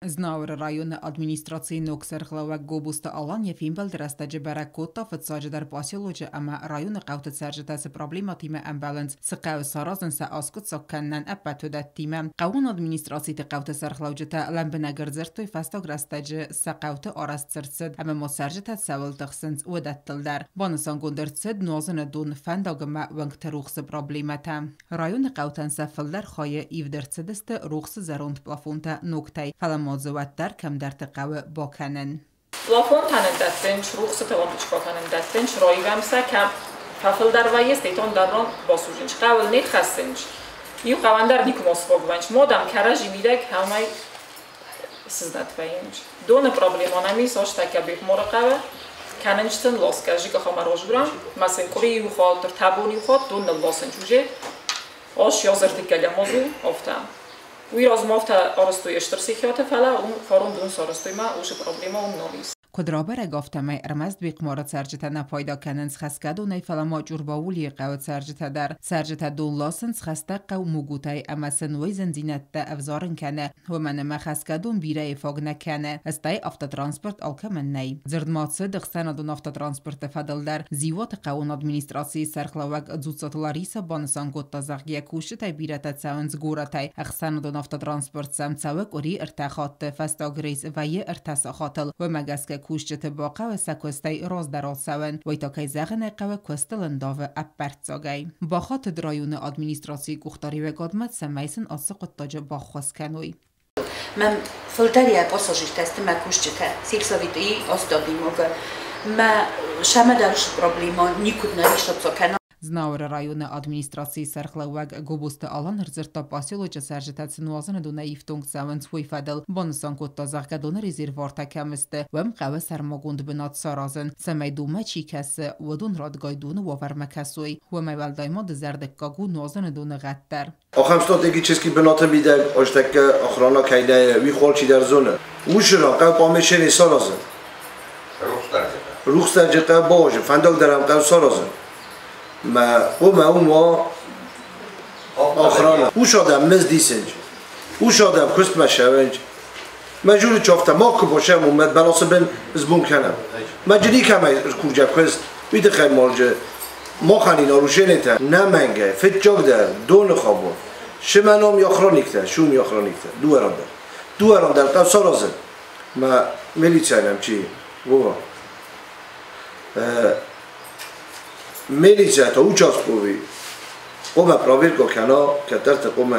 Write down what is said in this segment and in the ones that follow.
Znauer rayonu administratsiya nokserxlavak gobusta alan եւ հիմբալ դրաստաճը բարակոտա ֆծաճը դար պասիոլոջը ama rayonu qavtı sərcətəsi problematime ambalans sıqav sarazın sa askut sakkannan appatudəttime qavun administrasiya qavtı sərxlavcıta lambına gırzırtoy fastograstacı saqavtı arastsırtsıd ama mosərcətət savıldıqsınz udattildar banısan gondırtsıd nozını dun fandagıma vəngtəruxsı problemata rayonu qavtan safıllar xayə ivdırtsıdistı ruxsı zaront plafonta noktay زودتر کم در تقوی با کنن. پلافون تنن دستنش روخ ستوان بچکا تنن دستنش رای ومسا کم ففل در ویست ایتون در ران باسوجنش قول نیت خستنش یو قواندر نیکو مصفاق ونش مادم کرجی میدک همه سزنت بینش دون پرابلیمانمی ساشتا که بیخ مرقبه کننشتن لاس کجی که خامه راج برم مثلا کوری یو خاطر تبونی خاط دون لاسن جوجه آش یازرتی کلی موضوع افتم وی راز مافتا آرستوی اشتر سیکیات فلا اون فارون دون سارستوی ما اوش پرابلیما اون نویس کدرابر گفتم رمزد بیقمارت سرجت نپایدا کننس خسکد و نیفلا ما جورباولی قوت سرجت در سرجت دون لاسنس خستق و موگوتای اما سنوی زنزینت دا افزارن کنه و من ما خسکدون بیره فاگ نکنه استای افتا ترانسپورت آلکه من نی زرد ماتسه دخستان دون افتا ترانسپورت فدل در زیوات قوان ادمینستراسی سرخلوک زودسات لاریسا بانسان گوت تزاقیه کوشتای بیرت ساونز گورتای اخستان دون افتا ترانسپورت سمتساوک اوری ارتخات فستاگریس و یه ارتساخاتل و مگسک کوشت باقه و سکوستای راز درال سون و ایتا که زغن قوه کوستلنداو اپرت زاگی باخات درایون ادمینستراسی گختاری و گادمت سمیسن آسق تاج باخواس کنوی من فلتریا پاساژیش تستم کوشته سیکساویتی استادیموگه ما شما درش پروبلیما نیکود نریشت سکنه Znauer rayonu administrasiya sərxlavag gobusta alan rzırta pasioloca sərcətəsi nuazını duna iftung səvən svoj fədəl bonusan kotta zaqqa dona rezervarta kəmisti və mqavə sərmagund binat sarazın səməy duma çikəsi və dun radqay dunu və vərməkəsuy və məvəl dayma dizərdəqqagu nuazını duna qəttər. Axam strategiczki binatı bidə ojdəkə axrana kəydə vi xolçi der zona. Uşra qav pameşeni sarazın. Ruxstarcıqa boğu fəndaq dərəm qav sarazın. ما آخرانه او شادم مزدی سنج او شادم کست مشونج مجوری چافته ما که باشم اومد بلاسه بن زبون کنم مجری کمه کورجب کست بیده خیلی مالجه ما خانین آروشه نیته نمنگه فت جاگ در دون خوابو شمنام یاخرانیکته شوم یاخرانیکته دو اران در قب سارازه ما ملی چنم چی بابا ملیزه تا участкові قوم پراویرگو کنا کترت قوم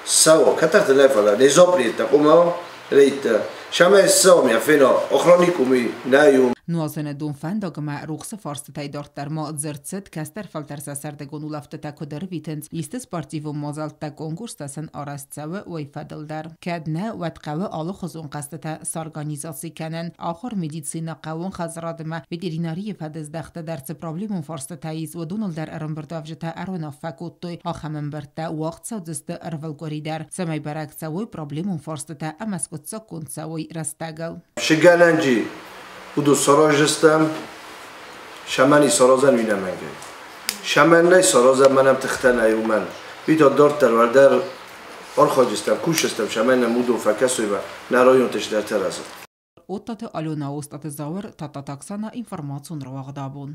سوا کترت لفلا نزابریت قوم ریت شما سوا میافینا اخرانی کومی نیوم Nuazene dun fendagma ruxsa farstay dartar ma zertset kaster faltersa serdegonu laftata kodar vitens istes partivu mazalta konkurstasan arastsawe ve fadildar kadna watqawe alı xuzun qastata sarganizasi kanen axir meditsina qawun xazradma veterinariya fadizdaxta darts problemun farstatayis ve donaldar arambardavjata arona fakottoy axamen berta waqt sadzista arvalgoridar samay baraksawe problemun farstata amaskotsa konsawe rastagal شگلنجی بودو سراجستم شمنی سرازن وینمنگه شمن نی سرازن منم تختن ایومن بیتا دارت در وردر آرخاجستم کوشستم شمن نمودو فکسوی و نرایون تش در ترازم Ottata alona ostat zaur tata taksana informacion ravagdabun.